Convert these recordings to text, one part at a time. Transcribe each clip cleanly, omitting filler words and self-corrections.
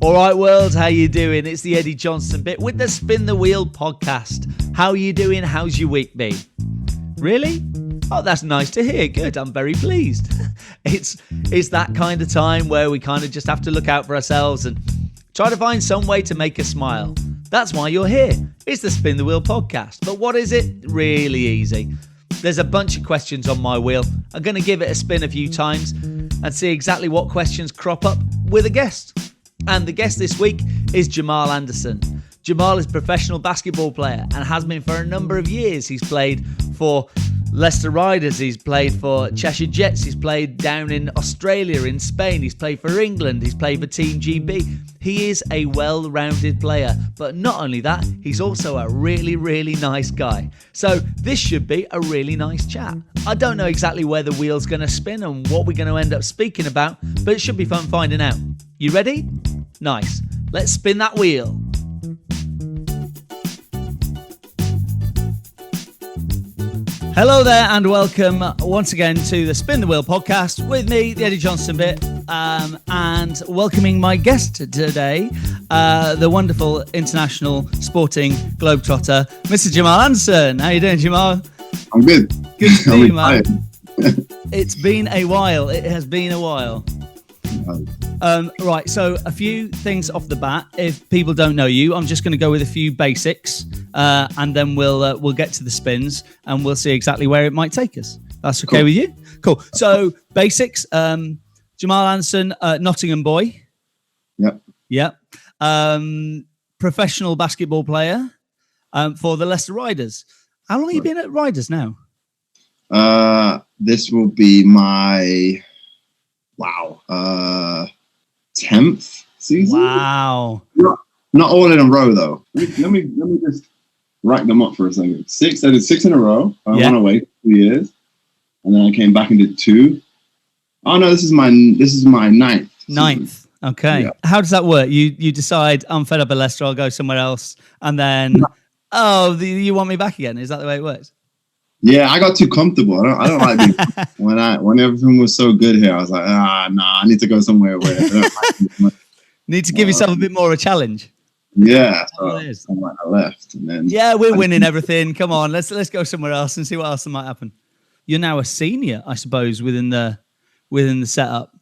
All right, world, how you doing? It's the Edi Johnston Bit with the Spin the Wheel podcast. How you doing? How's your week been? Really? Oh, that's nice to hear. Good. I'm very pleased. It's that kind of time where we kind of just have to look out for ourselves and try to find some way to make us smile. That's why you're here. It's the Spin the Wheel podcast. But what is it? Really easy. There's a bunch of questions on my wheel. I'm going to give it a spin a few times and see exactly what questions crop up with a guest. And the guest this week is Jamell Anderson. Jamell is a professional basketball player and has been for a number of years. He's played for Leicester Riders, he's played for Cheshire Jets, he's played down in Australia, in Spain, he's played for England, he's played for Team GB. He is a well-rounded player, but not only that, he's also a really, really nice guy. So this should be a really nice chat. I don't know exactly where the wheel's going to spin and what we're going to end up speaking about, but it should be fun finding out. You ready? Nice. Let's spin that wheel. Hello there and welcome once again to the Spin the Wheel podcast with me, the Edi Johnston Bit, and welcoming my guest today, the wonderful international sporting globetrotter, Mr. Jamell Anderson. How you doing, Jamell? I'm good. Good to see you, man. It's been a while. It has been a while. Right, so a few things off the bat. If people don't know you, I'm just going to go with a few basics, and then we'll get to the spins, and we'll see exactly where it might take us. That's okay with you? Cool. So basics. Jamell Anderson, Nottingham boy. Yep. Professional basketball player for the Leicester Riders. How long have you been at Riders now? This will be my 10th season. Wow. Not all in a row though. Let me just rack them up for a second. I did 6 in a row. I went away for 2 years, and then I came back and did 2. Oh no, this is my 9th. Ninth. Okay. Yeah. How does that work? You decide I'm fed up at Leicester, I'll go somewhere else, and then you want me back again? Is that the way it works? Yeah, I got too comfortable. I don't like being, when everything was so good here. I was like, I need to go somewhere where I don't like need to give yourself a bit more of a challenge. Yeah, so I left, and then we're winning everything. Come on, let's go somewhere else and see what else might happen. You're now a senior, I suppose, within the setup.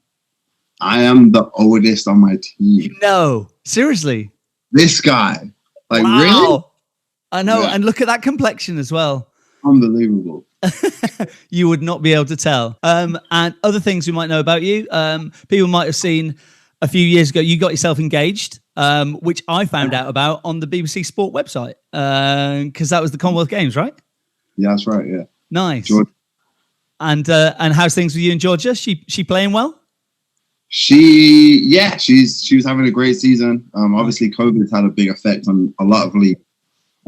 I am the oldest on my team. No, seriously. This guy, wow. Really? I know, and look at that complexion as well. Unbelievable. You would not be able to tell. And other things we might know about you. People might have seen a few years ago, you got yourself engaged, which I found out about on the BBC Sport website, because that was the Commonwealth Games, right? Yeah, that's right. Yeah. Nice. Georgia. And how's things with you in Georgia? She playing well? She was having a great season. Obviously, COVID's had a big effect on a lot of leagues.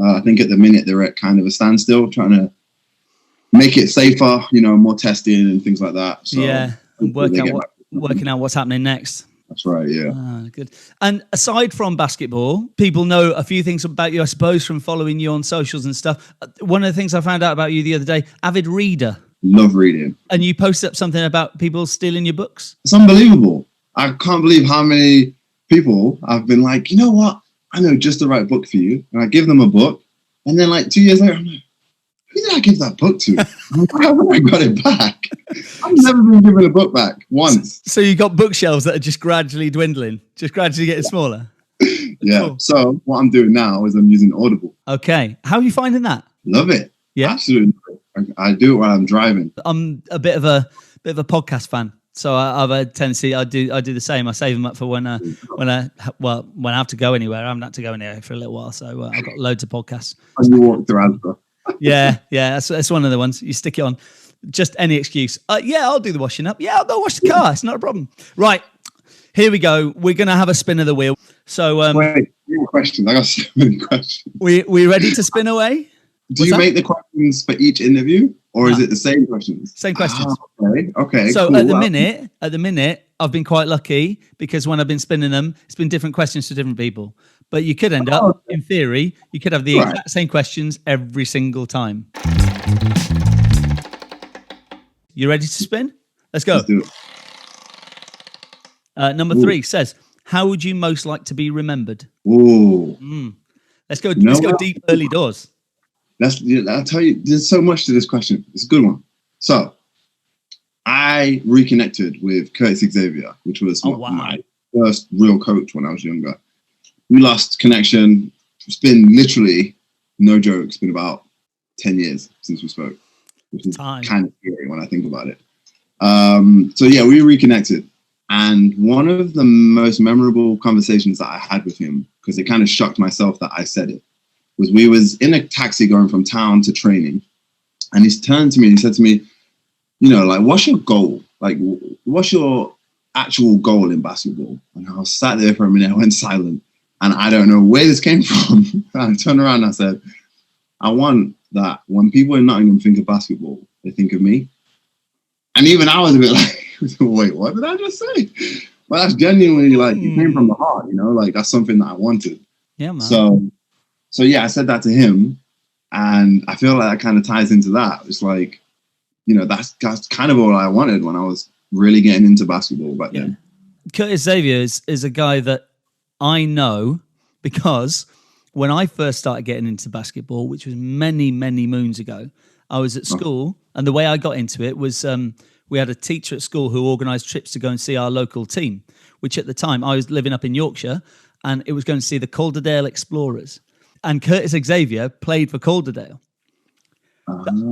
I think at the minute they're at kind of a standstill, trying to make it safer, more testing and things like that. So yeah, and working out what's happening next. That's right, yeah. Good. And aside from basketball, people know a few things about you, I suppose, from following you on socials and stuff. One of the things I found out about you the other day, avid reader. Love reading. And you posted up something about people stealing your books. It's unbelievable. I can't believe how many people have been like, you know what? I know just the right book for you. And I give them a book. And then 2 years later, I'm like, who did I give that book to? How have I got it back? I've never been given a book back once. So you got bookshelves that are just gradually dwindling, just gradually getting smaller? Yeah. Cool. So what I'm doing now is I'm using Audible. Okay. How are you finding that? Love it. Yeah. Absolutely. I do it while I'm driving. I'm a bit of a podcast fan. So I've a tendency. I do the same. I save them up for when I have to go anywhere. I haven't had to go anywhere for a little while, so I've got loads of podcasts. And you walk around. Yeah. That's one of the ones. You stick it on. Just any excuse. I'll do the washing up. Yeah, I'll go wash the car. It's not a problem. Right, here we go. We're gonna have a spin of the wheel. So wait, questions. I got so many questions. We ready to spin away? Do you make the questions for each interview, or is it the same questions? Same questions. Okay. So cool. at the minute, I've been quite lucky because when I've been spinning them, it's been different questions to different people. But you could end up, in theory, you could have the exact same questions every single time. You ready to spin? Let's go. Let's do it. Number 3 says, How would you most like to be remembered? Ooh. Let's go deep early doors. I'll tell you, there's so much to this question. It's a good one. So, I reconnected with Curtis Xavier, which was my first real coach when I was younger. We lost connection. It's been literally, no joke, it's been about 10 years since we spoke, which is kind of scary when I think about it. So yeah, we reconnected. And one of the most memorable conversations that I had with him, because it kind of shocked myself that I said it, was we was in a taxi going from town to training. And he's turned to me and he said to me, you know, like, what's your goal? Like, what's your actual goal in basketball? And I was sat there for a minute, I went silent. And I don't know where this came from. I turned around and I said, I want that when people in Nottingham think of basketball, they think of me. And even I was a bit like, wait, what did I just say? But that's genuinely like, it came from the heart, you know, like that's something that I wanted. Yeah, man. So yeah, I said that to him. And I feel like that kind of ties into that. It's like, you know, that's kind of all I wanted when I was really getting into basketball back then. Curtis Xavier is a guy that I know because when I first started getting into basketball, which was many, many moons ago, I was at school, and the way I got into it was we had a teacher at school who organised trips to go and see our local team, which at the time I was living up in Yorkshire, and it was going to see the Calderdale Explorers. And Curtis Xavier played for Calderdale.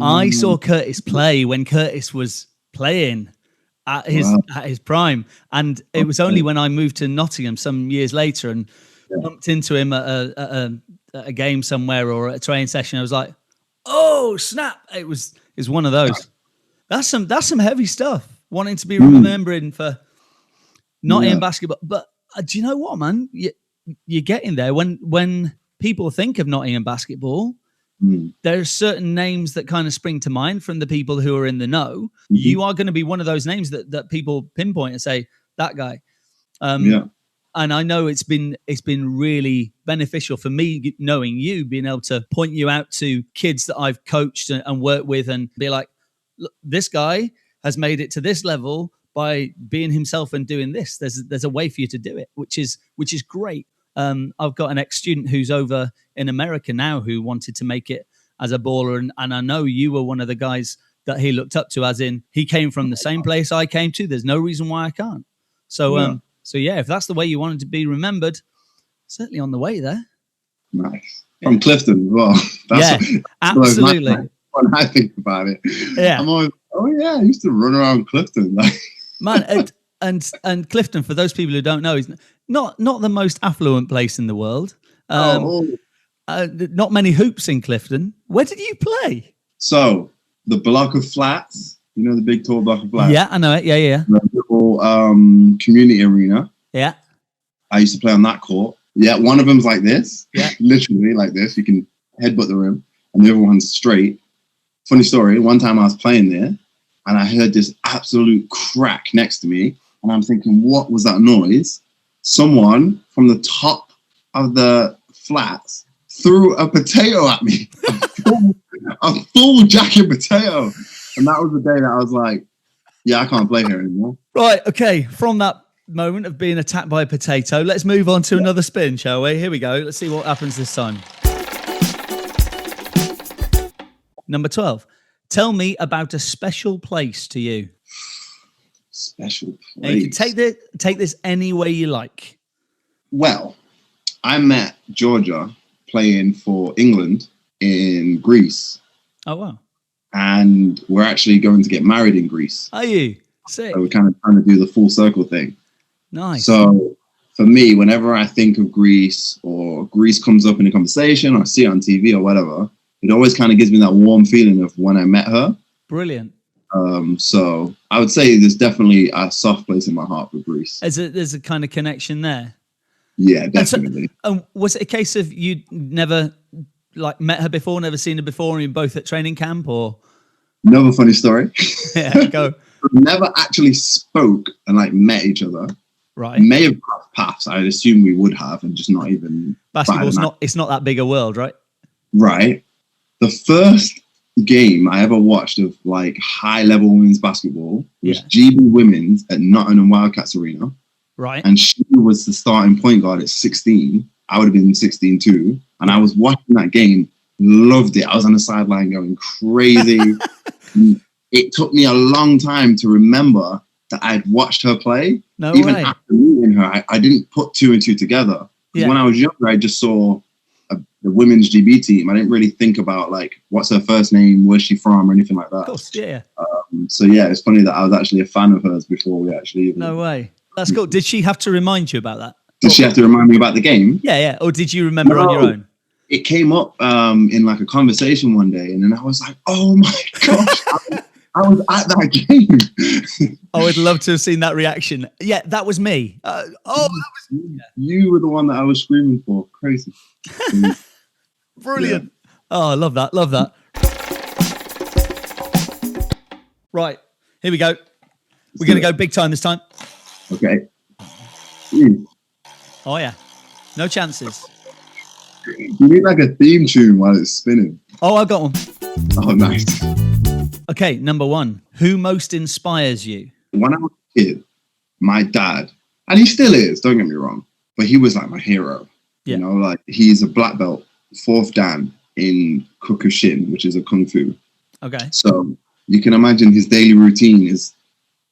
I saw Curtis play when Curtis was playing at his prime, and it was only when I moved to Nottingham some years later and bumped into him at a game somewhere or a training session. I was like, "Oh snap!" It was one of those. That's some heavy stuff. Wanting to be remembering for Nottingham basketball, but do you know what, man? You're getting there when people think of Nottingham basketball. There are certain names that kind of spring to mind from the people who are in the know. You are going to be one of those names that people pinpoint and say, that guy. And I know it's been really beneficial for me knowing you, being able to point you out to kids that I've coached and worked with and be like, look, this guy has made it to this level by being himself and doing this. There's a way for you to do it, which is great. I've got an ex-student who's over in America now who wanted to make it as a baller. And I know you were one of the guys that he looked up to, as in he came from the same place I came to. There's no reason why I can't. So if that's the way you wanted to be remembered, certainly on the way there. Nice. From Clifton as well. That's absolutely. When I think about it. Yeah. I'm always, I used to run around Clifton. Man, and Clifton, for those people who don't know, is not the most affluent place in the world. Not many hoops in Clifton. Where did you play? So the block of flats, you know, the big tall block of flats. Yeah, I know it. Yeah. The little community arena. Yeah. I used to play on that court. Yeah, one of them's like this. Yeah. Literally like this. You can headbutt the rim, and the other one's straight. Funny story. One time I was playing there, and I heard this absolute crack next to me, and I'm thinking, what was that noise? Someone from the top of the flats threw a potato at me, a full jacket potato. And that was the day that I was like, yeah, I can't play here anymore. Right, okay. From that moment of being attacked by a potato, let's move on to another spin, shall we? Here we go. Let's see what happens this time. Number 12. Tell me about a special place to you. Special place. Now you can take this any way you like. Well, I met Georgia playing for England in Greece. Oh, wow. And we're actually going to get married in Greece. Are you? Sick. So we're kind of trying to do the full circle thing. Nice. So for me, whenever I think of Greece or Greece comes up in a conversation or I see it on TV or whatever, it always kind of gives me that warm feeling of when I met her. Brilliant. So I would say there's definitely a soft place in my heart for Greece. There's a kind of connection there. Yeah, definitely. And was it a case of you never met her before, never seen her before, and you're both at training camp, or? Another funny story. Yeah, go. We never actually spoke and met each other. Right. May have crossed paths. I'd assume we would have, and just not even. Basketball's it's not that big a world, right? Right. The first game I ever watched of high level women's basketball was GB Women's at Nottingham Wildcats Arena. Right. And she was the starting point guard at 16. I would have been 16 too. And I was watching that game, loved it. I was on the sideline going crazy. It took me a long time to remember that I'd watched her play. No Even way. after meeting her, I didn't put two and two together. Because when I was younger, I just saw the women's GB team. I didn't really think about like what's her first name, where's she from, or anything like that. Of course, yeah. So yeah, it's funny that I was actually a fan of hers before we actually. No way. That's cool. Did she have to remind you about that? Did she have to remind me about the game? Yeah. Or did you remember on your own? It came up in like a conversation one day, and then I was like, "Oh my gosh, I was at that game." I would love to have seen that reaction. Yeah, that was me. That was you were the one that I was screaming for. Crazy. Brilliant. Yeah. Oh, I love that. Love that. Right, here we go. We're going to go big time this time. Okay. Oh yeah, no chances. You need like a theme tune while it's spinning. Oh, I got one. Oh, nice. Okay, number one. Who most inspires you? When I was a kid, my dad, and he still is, don't get me wrong, but he was like my hero. Yeah. You know, like he's a black belt, 4th Dan in Kukushin, which is a kung fu. Okay. So you can imagine his daily routine is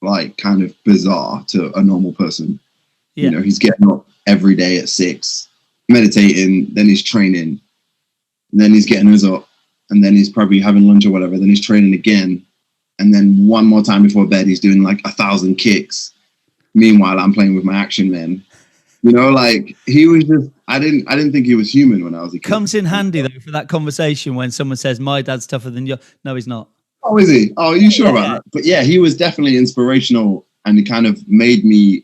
like kind of bizarre to a normal person. Yeah. You know, he's getting up every day at 6, meditating, then he's training, then he's getting us up, and then he's probably having lunch or whatever, then he's training again, and then one more time before bed he's doing like 1,000 kicks. Meanwhile, I'm playing with my action men. You know, like he was just I didn't think he was human when I was a kid. Comes in handy though for that conversation when someone says my dad's tougher than you. No, he's not. Oh, is he? Oh, are you sure about that? But yeah, he was definitely inspirational, and it kind of made me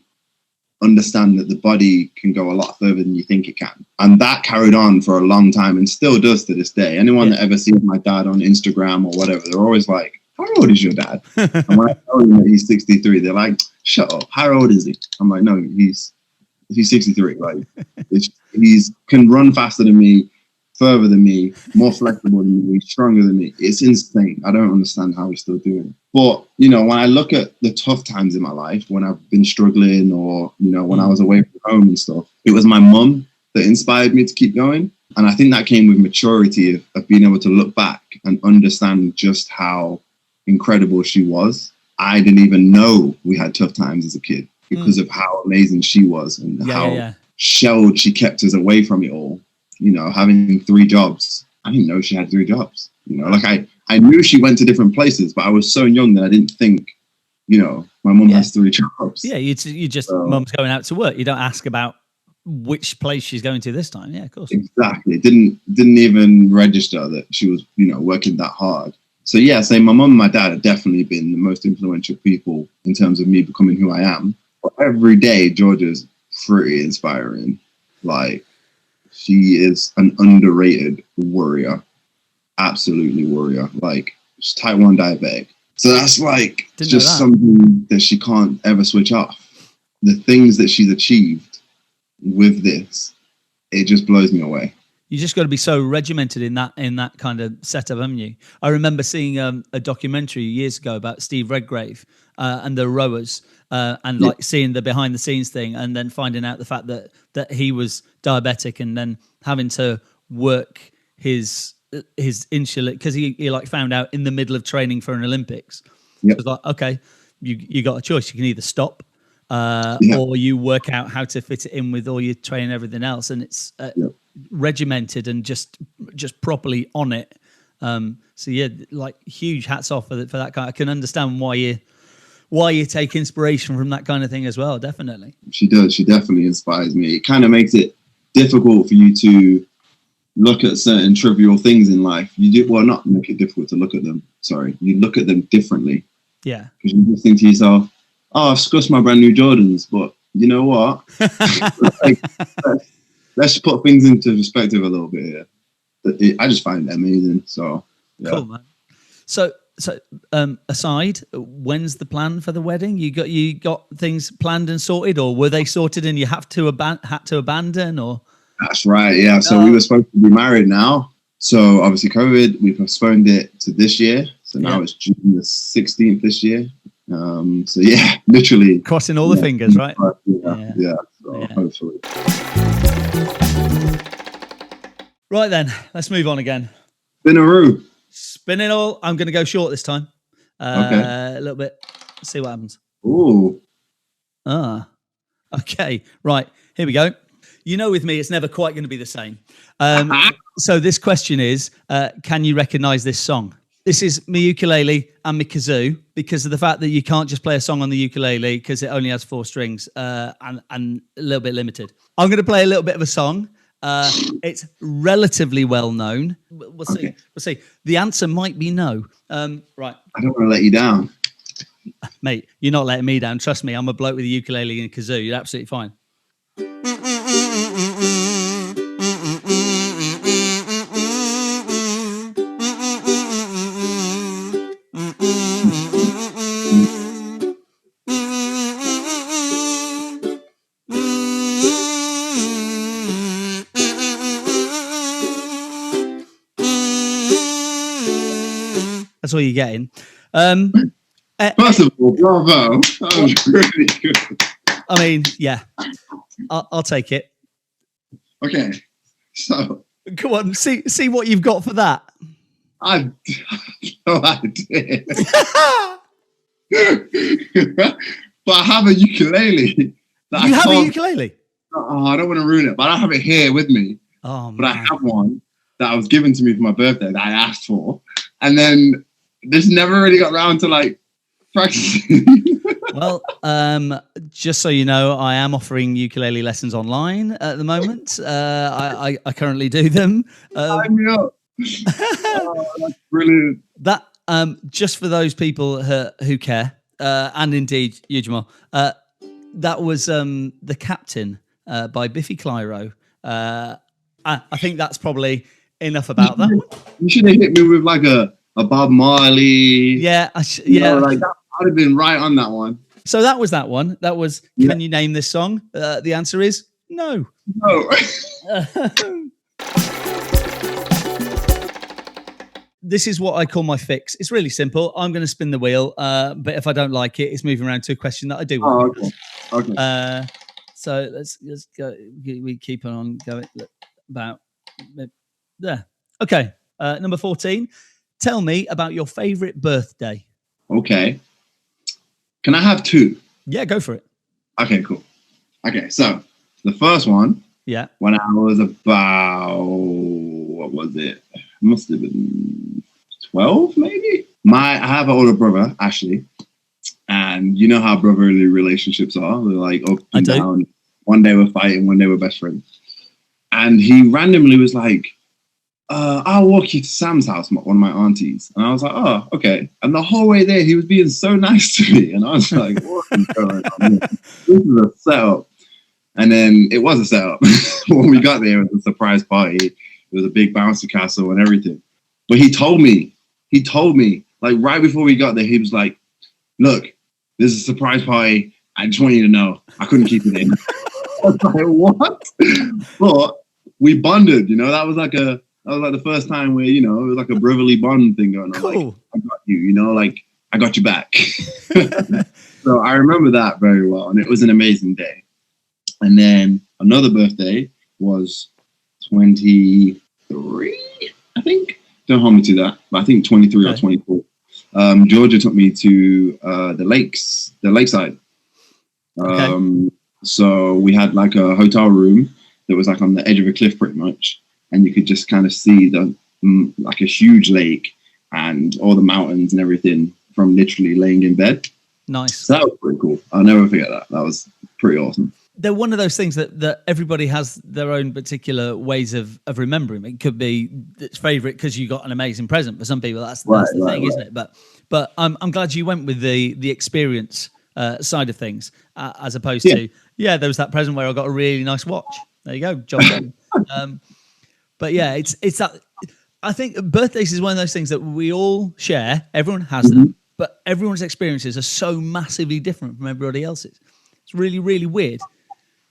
understand that the body can go a lot further than you think it can. And that carried on for a long time and still does to this day. Anyone that ever sees my dad on Instagram or whatever, they're always like, how old is your dad? And when I tell them that he's 63, they're like, shut up. How old is he? I'm like, no, he's 63. Like, he's can run faster than me, further than me, more flexible than me, stronger than me. It's insane. I don't understand how he's still doing it. But, you know, when I look at the tough times in my life, when I've been struggling or, you know, when I was away from home and stuff, it was my mum that inspired me to keep going. And I think that came with maturity of being able to look back and understand just how incredible she was. I didn't even know we had tough times as a kid because of how amazing she was and how shelled she kept us away from it all. You know, having 3 jobs. I didn't know she had 3 jobs. You know, like I knew she went to different places, but I was so young that I didn't think, you know, my mum has 3 jobs. Yeah, you just, mum's going out to work. You don't ask about which place she's going to this time. Yeah, of course. Exactly. Didn't even register that she was, you know, working that hard. So yeah, so my mum and my dad have definitely been the most influential people in terms of me becoming who I am. But every day, Georgia's pretty inspiring. Like, she is an underrated warrior. Absolutely warrior. Like, she's type 1 diabetic. So that's like just something that she can't ever switch off. The things that she's achieved with this, it just blows me away. You just got to be so regimented in that kind of setup, haven't you? I remember seeing a documentary years ago about Steve Redgrave and the rowers, and like seeing the behind the scenes thing, and then finding out the fact that he was diabetic, and then having to work his insulin because he like found out in the middle of training for an Olympics. So it was like, okay, you got a choice. You can either stop or you work out how to fit it in with all your training and everything else, and it's regimented and just properly on it. So yeah, like huge hats off for that kind. I can understand why you take inspiration from that kind of thing as well. Definitely, she does. She definitely inspires me. It kind of makes it difficult for you to look at certain trivial things in life. Not make it difficult to look at them. Sorry, you look at them differently. Yeah, because you just think to yourself, "Oh, I've scussed my brand new Jordans," but you know what? Let's put things into perspective a little bit here. I just find it amazing. So yeah. Cool, man. So aside, when's the plan for the wedding? You got things planned and sorted, or were they sorted and you had to abandon? Or that's right, yeah. So we were supposed to be married now. So obviously COVID, we postponed it to this year. So now it's June the 16th this year. So yeah, literally crossing all the fingers, right? Yeah. So hopefully. Right then, let's move on again. Spinaroo. Spin it all. I'm going to go short this time. Okay. A little bit. Let's see what happens. Ooh. Okay. Right. Here we go. You know, with me, it's never quite going to be the same. So this question is, can you recognize this song? This is my ukulele and my kazoo, because of the fact that you can't just play a song on the ukulele because it only has 4 strings and a little bit limited. I'm going to play a little bit of a song. It's relatively well known. We'll see. Okay. We'll see. The answer might be no. Right. I don't want to let you down. Mate, you're not letting me down. Trust me, I'm a bloke with a ukulele and a kazoo. You're absolutely fine. That's all you're getting. First of all, bravo. That was really good. I mean, yeah, I'll take it. Okay, so go on, see what you've got for that. I no idea. But I have a ukulele. You have a ukulele? Oh, I don't want to ruin it, but I have it here with me. Oh, but I have one that was given to me for my birthday that I asked for, and then this never really got around to like practicing. Well, just so you know, I am offering ukulele lessons online at the moment. I currently do them. Sign me up. Oh, that's brilliant. That just for those people who care, and indeed you, Jamell. That was The Captain by Biffy Clyro. I think that's probably enough about that. You should have hit me with like a Bob Marley. Yeah, like that. I'd have been right on that one. So that was that one. That was, can you name this song? The answer is no. No. This is what I call my fix. It's really simple. I'm going to spin the wheel, but if I don't like it, it's moving around to a question that I do want. Oh, okay. So let's go. We keep on going about there. Okay. Number 14. Tell me about your favorite birthday. Okay. Can I have 2? Yeah, go for it. Okay, cool. Okay, so the first one. Yeah. When I was about, what was it? Must have been 12, maybe. I have an older brother, Ashley, and you know how brotherly relationships are. They're like up and down. One day we're fighting, one day we're best friends. And he randomly was like, I'll walk you to Sam's house, one of my aunties. And I was like, oh, okay. And the whole way there, he was being so nice to me. And I was like, what is going on here? This is a setup. And then it was a setup. When we got there, it was a surprise party. It was a big bouncy castle and everything. But he told me, like right before we got there, he was like, look, this is a surprise party. I just want you to know, I couldn't keep it in. I was like, what? But we bonded, that was like the first time where, it was like a brotherly bond thing going on. Cool. Like, I got you, like, I got you back. So I remember that very well. And it was an amazing day. And then another birthday was 23, I think. Don't hold me to that, but I think 23 or 24. Georgia took me to the lakeside. So we had like a hotel room that was like on the edge of a cliff pretty much. And you could just kind of see like a huge lake and all the mountains and everything from literally laying in bed. Nice. So that was pretty cool. I'll never forget that. That was pretty awesome. They're one of those things that everybody has their own particular ways of remembering. It could be its favourite because you got an amazing present. For some people, that's the thing, isn't it? But I'm glad you went with the experience side of things as opposed to there was that present where I got a really nice watch. There you go, job done. But yeah, it's that. I think birthdays is one of those things that we all share. Everyone has them, but everyone's experiences are so massively different from everybody else's. It's really, really weird.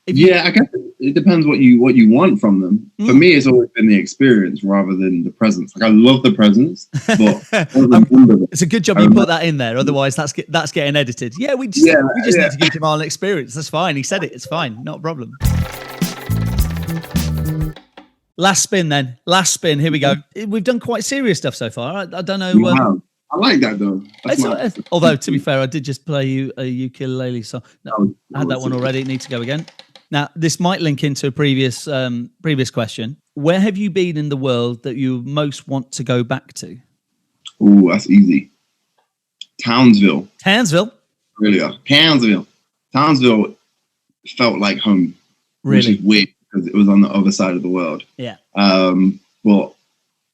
I guess it depends what you want from them. For me, it's always been the experience rather than the presents. Like I love the presents, but it's a good job you put that in there. Otherwise, that's getting edited. Yeah, we just need to give Jamell an experience. That's fine. He said it. It's fine. Not a problem. Last spin then. Last spin. Here we go. We've done quite serious stuff so far. I don't know. I like that though. Although to be fair, I did just play you a ukulele song. No, I had that one already. It needs to go again. Now, this might link into a previous question. Where have you been in the world that you most want to go back to? Oh, that's easy. Townsville. Really? Townsville felt like home. Really? Which is weird because it was on the other side of the world. Yeah. But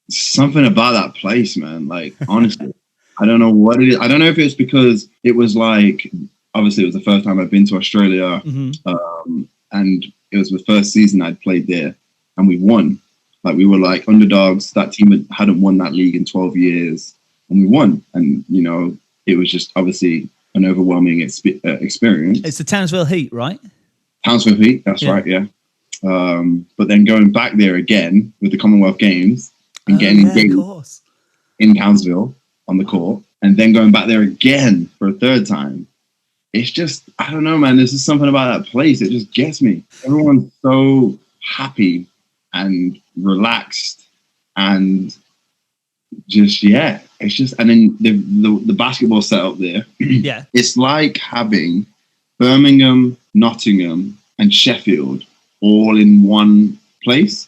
something about that place, man. Like, honestly, I don't know what it is. I don't know if it's because it was like, obviously, it was the first time I'd been to Australia. Mm-hmm. And it was the first season I'd played there. And we won. Like, we were like underdogs. That team hadn't won that league in 12 years. And we won. And, you know, it was just obviously an overwhelming experience. It's the Townsville Heat, right? Townsville Heat, that's right, yeah. But then going back there again with the Commonwealth Games and getting engaged in Townsville on the court, and then going back there again for a third time. It's just, I don't know, man. There's just something about that place. It just gets me. Everyone's so happy and relaxed and just, yeah. It's just, and then the basketball setup there. Yeah. It's like having Birmingham, Nottingham, and Sheffield all in one place.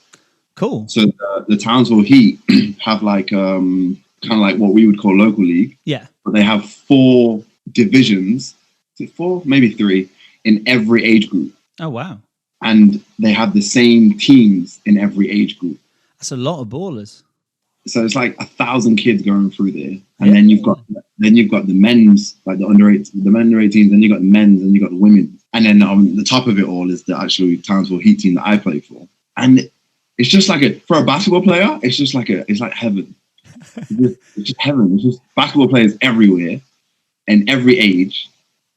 Cool. So the Townsville Heat have like kind of like what we would call local league. Yeah. But they have 4 divisions. Is it 4? Maybe 3 in every age group. Oh wow. And they have the same teams in every age group. That's a lot of ballers. So it's like 1,000 kids going through there. And then you've got the men's, like the under 18s, then you've got the men's, and you've got the women. And then on the top of it all is the actual Townsville Heat team that I play for. And it's just like for a basketball player, it's like heaven. It's just heaven. It's just basketball players everywhere, in every age,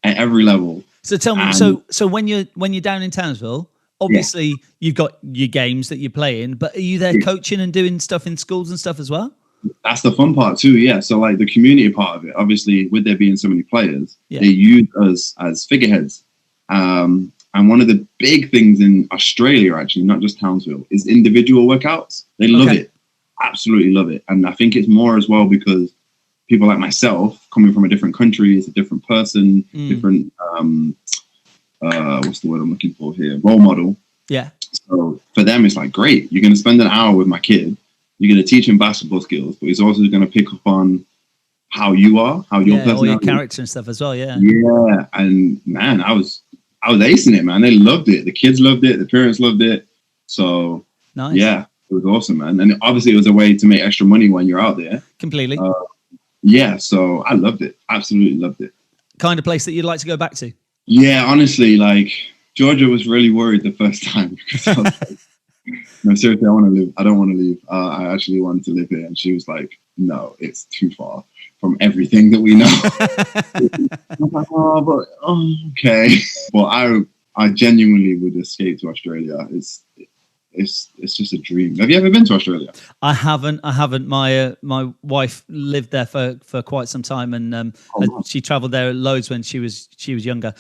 at every level. So tell me, so when you're down in Townsville, obviously you've got your games that you're playing, but are you there coaching and doing stuff in schools and stuff as well? That's the fun part too, yeah. So like the community part of it, obviously with there being so many players, they use us as figureheads. And one of the big things in Australia, actually, not just Townsville, is individual workouts. They love it. Absolutely love it. And I think it's more as well because people like myself, coming from a different country, is a different person, different, what's the word I'm looking for here? Role model. Yeah. So for them, it's like, great. You're going to spend an hour with my kid. You're going to teach him basketball skills, but he's also going to pick up on how you are, how your personality, all your character and stuff as well. Yeah. Yeah. And man, I was acing it, man. They loved it. The kids loved it. The parents loved it. So nice. Yeah, it was awesome, man. And obviously it was a way to make extra money when you're out there. Completely. Yeah. So I loved it. Absolutely loved it. Kind of place that you'd like to go back to? Yeah, honestly, like Georgia was really worried the first time because I was like, no, seriously, I want to live. I don't want to leave. I actually wanted to live here. And she was like, no, it's too far from everything that we know. I was like, okay. Well, I genuinely would escape to Australia. It's just a dream. Have you ever been to Australia? I haven't. My wife lived there for quite some time, and she travelled there loads when she was younger,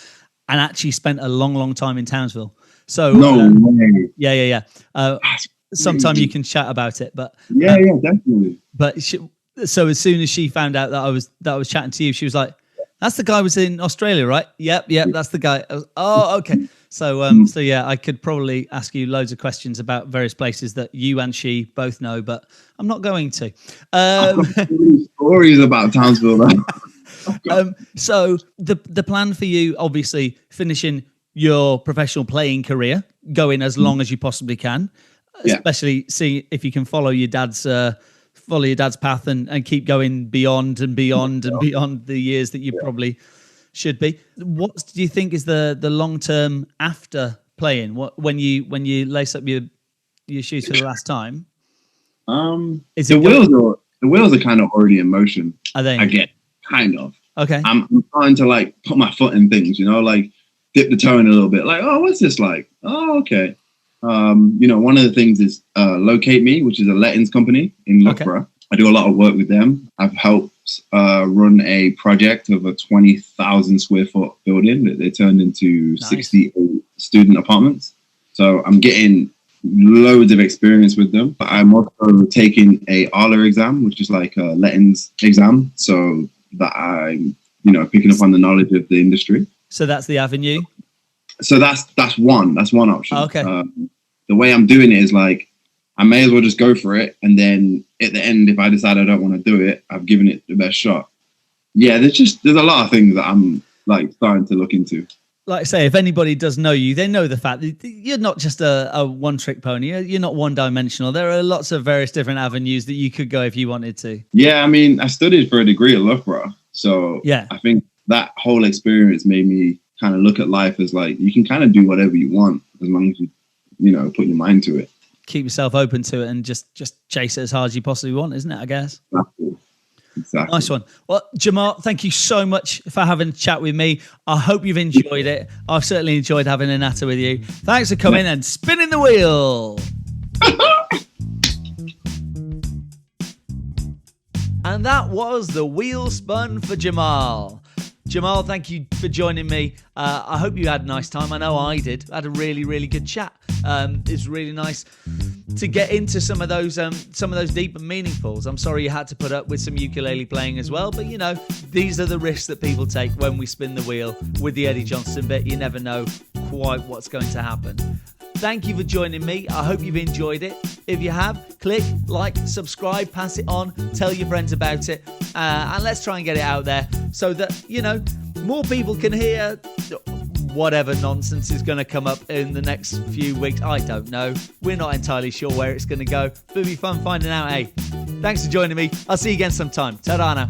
and actually spent a long time in Townsville. So no way. Yeah. Sometime you can chat about it, but yeah, definitely. But so as soon as she found out that I was chatting to you, she was like, "That's the guy who was in Australia, right? Yep, that's the guy." I was, oh, okay. So so yeah, I could probably ask you loads of questions about various places that you and she both know, but I'm not going to. Stories about Townsville. So the plan for you, obviously, finishing your professional playing career, going as long as you possibly can, especially see if you can follow your dad's path and keep going beyond and beyond and beyond the years that you probably should be. What do you think is the long term after playing? What when you lace up your shoes for the last time? The wheels are kind of already in motion. Are they? Again, kind of. Okay. I'm trying to like put my foot in things, like dip the toe in a little bit. Like, oh, what's this like? Oh, okay. One of the things is Locate Me, which is a lettings company in Loughborough. Okay. I do a lot of work with them. I've helped run a project of a 20,000 square foot building that they turned into 68 student apartments. So I'm getting loads of experience with them. I'm also taking a ALA exam, which is like a lettings exam, so that I'm, picking up on the knowledge of the industry. So that's the avenue? So that's one option. Okay. The way I'm doing it is like, I may as well just go for it. And then at the end, if I decide I don't want to do it, I've given it the best shot. Yeah, there's a lot of things that I'm like starting to look into. Like I say, if anybody does know you, they know the fact that you're not just a one-trick pony. You're not one-dimensional. There are lots of various different avenues that you could go if you wanted to. Yeah, I mean, I studied for a degree at Loughborough. So yeah. I think that whole experience made me kind of look at life as like, you can kind of do whatever you want as long as you put your mind to it. Keep yourself open to it and just chase it as hard as you possibly want, isn't it, I guess? Exactly. Nice one. Well, Jamell, thank you so much for having a chat with me. I hope you've enjoyed it. I've certainly enjoyed having a natter with you. Thanks for coming and spinning the wheel. And that was the wheel spun for Jamell. Jamell, thank you for joining me. I hope you had a nice time. I know I did. I had a really, really good chat. It's really nice to get into some of those deep and meaningfuls. I'm sorry you had to put up with some ukulele playing as well, but these are the risks that people take when we spin the wheel with the Edi Johnston Bit. You never know quite what's going to happen. Thank you for joining me. I hope you've enjoyed it. If you have, click, like, subscribe, pass it on, tell your friends about it, and let's try and get it out there so that, more people can hear whatever nonsense is going to come up in the next few weeks. I don't know. We're not entirely sure where it's going to go, but it'll be fun finding out, eh? Thanks for joining me. I'll see you again sometime. Ta-da now.